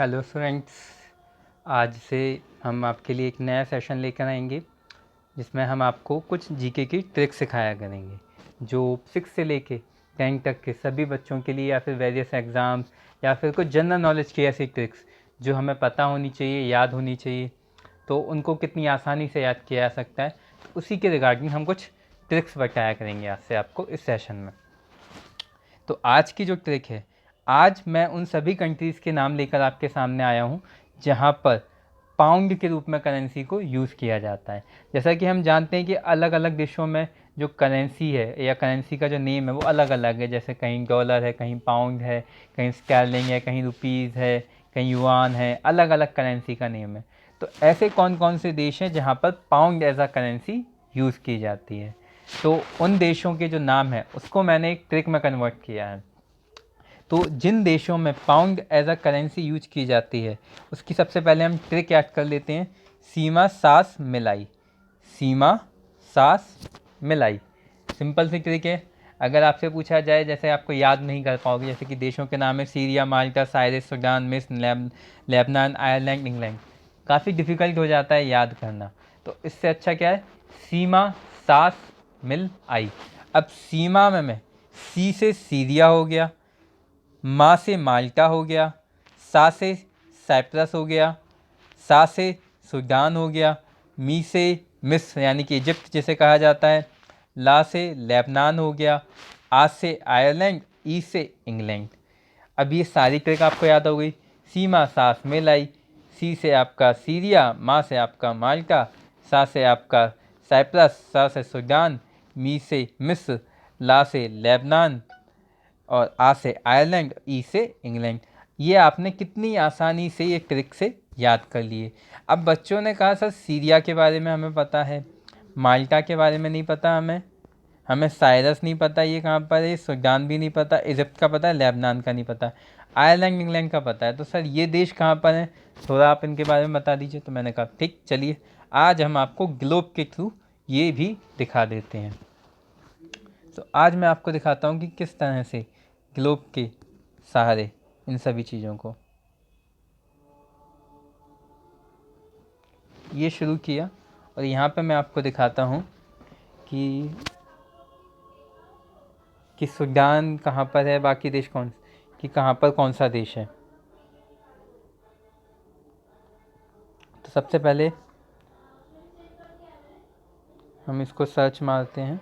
Hello students, आज से हम आपके लिए एक नया सेशन लेकर आएंगे जिसमें हम आपको कुछ जीके की ट्रिक्स सिखाया करेंगे जो 6 से लेके 10 तक के सभी बच्चों के लिए, या फिर वेरियस एग्ज़ाम्स, या फिर कुछ जनरल नॉलेज की ऐसी ट्रिक्स जो हमें पता होनी चाहिए, याद होनी चाहिए, तो उनको कितनी आसानी से याद किया जा सकता है। तो उसी के रिगार्डिंग हम कुछ ट्रिक्स बताया करेंगे आज से आपको इस सेशन में। तो आज की जो ट्रिक है, आज मैं उन सभी कंट्रीज़ के नाम लेकर आपके सामने आया हूँ जहाँ पर पाउंड के रूप में करेंसी को यूज़ किया जाता है। जैसा कि हम जानते हैं कि अलग अलग देशों में जो करेंसी है या करेंसी का जो नेम है वो अलग अलग है। जैसे कहीं डॉलर है, कहीं पाउंड है, कहीं स्टर्लिंग है, कहीं रुपीज़ है, कहीं युआन है, अलग अलग करेंसी का नेम है। तो ऐसे कौन कौन से देश हैं जहाँ पर pound as a currency use की जाती है, तो उन देशों के जो नाम है उसको मैंने एक ट्रिक में कन्वर्ट किया है। तो जिन देशों में pound as a currency use की जाती है उसकी सबसे पहले हम ट्रिक याद कर लेते हैं। सीमा सास मिलाई, सीमा सास मिलाई, सिंपल सी ट्रिक है। अगर आपसे पूछा जाए, जैसे आपको याद नहीं कर पाओगे, जैसे कि देशों के नाम है सीरिया, माल्टा, साइरस, सूडान, मिस्र, लेबनान, आयरलैंड, इंग्लैंड, काफ़ी डिफ़िकल्ट हो जाता है याद करना। तो इससे अच्छा क्या है, सीमा सास मिल आई। अब सीमा में मैं सी से सीरिया हो गया, माँ से माल्टा हो गया, सा से साइप्रस हो गया, सा से सूडान हो गया, मी से मिस्र यानी कि इजिप्ट जिसे कहा जाता है, ला से लेबनान हो गया, आ से आयरलैंड, ई से इंग्लैंड। अब ये सारी ट्रिक आपको याद हो गई। सीमा सास में लाई, सी से आपका सीरिया, माँ से आपका माल्टा, सा से आपका साइप्रस, सा से सूडान, मी से मिस्र, ला से लेबनान, और आ से आयरलैंड, ई से इंग्लैंड। ये आपने कितनी आसानी से ये ट्रिक से याद कर लिए। अब बच्चों ने कहा सर सीरिया के बारे में हमें पता है, माल्टा के बारे में नहीं पता, हमें हमें साइरस नहीं पता ये कहाँ पर है, सूडान भी नहीं पता, इजिप्ट का पता है, लेबनान का नहीं पता, आयरलैंड इंग्लैंड का पता है, तो सर ये देश कहाँ पर हैं, थोड़ा आप इनके बारे में बता दीजिए। तो मैंने कहा ठीक, चलिए आज हम आपको ग्लोब के थ्रू ये भी दिखा देते हैं। तो आज मैं आपको दिखाता हूँ कि किस तरह से ग्लोब के सहारे इन सभी चीज़ों को ये शुरू किया। और यहाँ पे मैं आपको दिखाता हूँ कि सूडान कहाँ पर है, बाकी देश कौन, कि कहाँ पर कौन सा देश है। तो सबसे पहले हम इसको सर्च मारते हैं।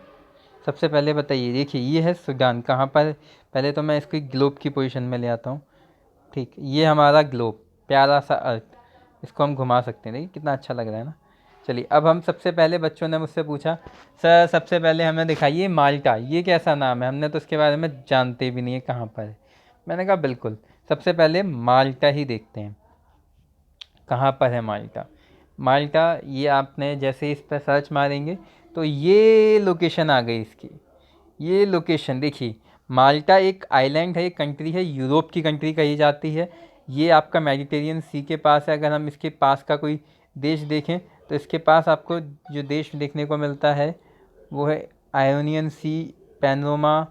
सबसे पहले बताइए, देखिए ये है सूडान, कहाँ पर। पहले तो मैं इसको ग्लोब की पोजीशन में ले आता हूँ। ठीक, ये हमारा ग्लोब, प्यारा सा अर्थ, इसको हम घुमा सकते हैं। देखिए कितना अच्छा लग रहा है ना। चलिए अब हम सबसे पहले, बच्चों ने मुझसे पूछा सर सबसे पहले हमें दिखाइए माल्टा, ये कैसा नाम है, हमने तो इसके बारे में जानते भी नहीं है कहाँ पर है। मैंने कहा बिल्कुल, सबसे पहले माल्टा ही देखते हैं कहाँ पर है माल्टा। माल्टा, ये आपने जैसे इस पर सर्च मारेंगे तो ये लोकेशन आ गई इसकी। ये लोकेशन देखिए, माल्टा एक आइलैंड है, एक कंट्री है, यूरोप की कंट्री कही जाती है। ये आपका मेडिटेरियन सी के पास है। अगर हम इसके पास का कोई देश देखें तो इसके पास आपको जो देश देखने को मिलता है वो है आयोनियन सी, पैनोरमा,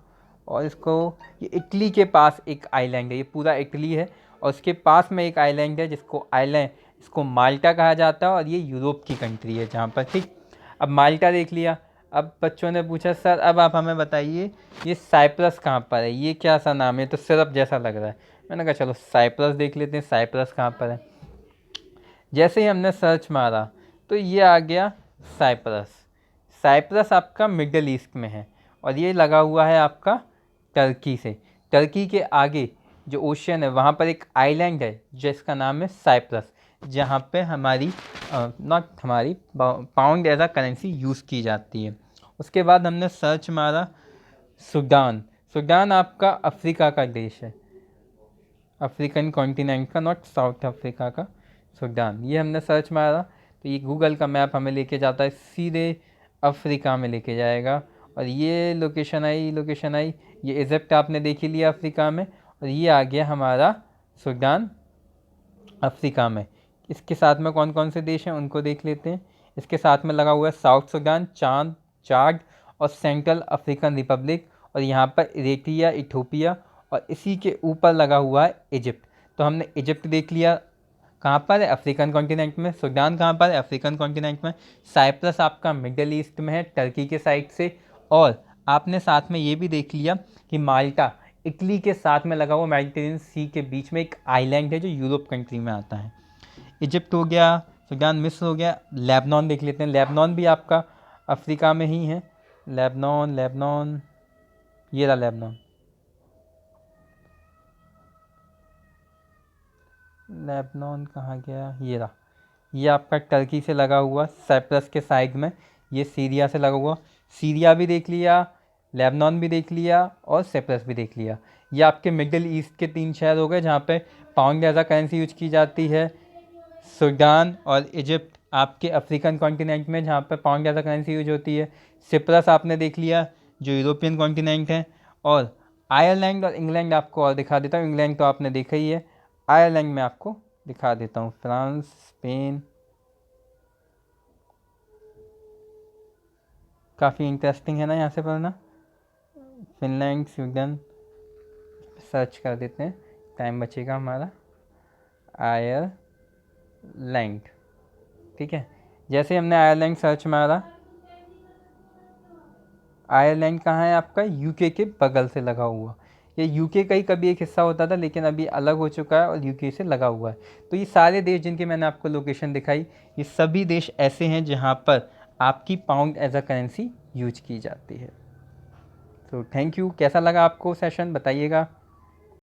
और इसको, ये इटली के पास एक आइलैंड है, ये पूरा इटली है, और उसके पास में एक आइलैंड है जिसको आइलैंड, इसको माल्टा कहा जाता है, और ये यूरोप की कंट्री है जहाँ पर। ठीक, अब माल्टा देख लिया। अब बच्चों ने पूछा सर अब आप हमें बताइए ये साइप्रस कहाँ पर है, ये क्या सा नाम है, तो सिरप जैसा लग रहा है। मैंने कहा चलो साइप्रस देख लेते हैं, साइप्रस कहाँ पर है। जैसे ही हमने सर्च मारा तो ये आ गया साइप्रस। साइप्रस आपका मिडल ईस्ट में है, और ये लगा हुआ है आपका टर्की से। टर्की के आगे जो ओशियन है वहाँ पर एक आइलैंड है जिसका नाम है साइप्रस, जहाँ पे हमारी नॉट हमारी pound as a currency use की जाती है। उसके बाद हमने सर्च मारा सूडान। सूडान आपका अफ्रीका का देश है, अफ्रीकन कॉन्टिनेंट का, नॉट साउथ अफ्रीका का, सूडान। ये हमने सर्च मारा तो ये गूगल का मैप हमें लेके जाता है सीधे अफ्रीका में लेके जाएगा। और ये लोकेशन आई, ये इजिप्ट आपने देख ही लिया अफ्रीका में, और ये आ गया हमारा सूडान अफ्रीका में। इसके साथ में कौन कौन से देश हैं उनको देख लेते हैं। इसके साथ में लगा हुआ है साउथ सूडान, चाड और सेंट्रल अफ्रीकन रिपब्लिक, और यहाँ पर इरेट्रिया, इथोपिया, और इसी के ऊपर लगा हुआ है इजिप्ट। तो हमने इजिप्ट देख लिया, कहाँ पर है, अफ्रीकन कॉन्टिनेंट में। सूडान कहाँ पर है, अफ्रीकन कॉन्टिनेंट में। साइप्रस आपका मिडल ईस्ट में है, टर्की के साइड से। और आपने साथ में ये भी देख लिया कि माल्टा इटली के साथ में लगा हुआ मेडिटेरेनियन सी के बीच में एक आइलैंड है जो यूरोप कंट्री में आता है। इजिप्ट हो गया, सूडान, मिस्र हो गया। लेबनान देख लेते हैं, लेबनान भी आपका अफ्रीका में ही है। लेबनान, लेबनान, ये रहा लेबनान। लेबनान कहाँ गया, ये रहा। ये आपका टर्की से लगा हुआ, साइप्रस के साइड में। ये सीरिया से लगा हुआ, सीरिया भी देख लिया, लेबनान भी देख लिया और साइप्रस भी देख लिया। ये आपके मिडिल ईस्ट के 3 शहर हो गए जहाँ पे pound as a currency use की जाती है। सूडान और इजिप्ट आपके अफ्रीकन कॉन्टिनेंट में जहाँ पे pound as a currency use होती है। सिप्रस आपने देख लिया जो यूरोपियन कॉन्टिनेंट है। और आयरलैंड और इंग्लैंड आपको और दिखा देता हूँ। इंग्लैंड तो आपने देखा ही है, आयरलैंड में आपको दिखा देता हूँ। फ्रांस, स्पेन, काफ़ी इंटरेस्टिंग है ना यहाँ से पढ़ना। फिनलैंड, स्वीडन, सर्च कर देते हैं, टाइम बचेगा हमारा। आयरलैंड, ठीक है। जैसे हमने आयरलैंड सर्च मारा, आयरलैंड कहाँ है आपका, यूके के बगल से लगा हुआ। ये यूके का ही कभी एक हिस्सा होता था लेकिन अभी अलग हो चुका है और यूके से लगा हुआ है। तो ये सारे देश जिनके मैंने आपको लोकेशन दिखाई, ये सभी देश ऐसे हैं जहाँ पर आपकी pound as a currency use की जाती है। तो थैंक यू। कैसा लगा आपको सेशन, बताइएगा।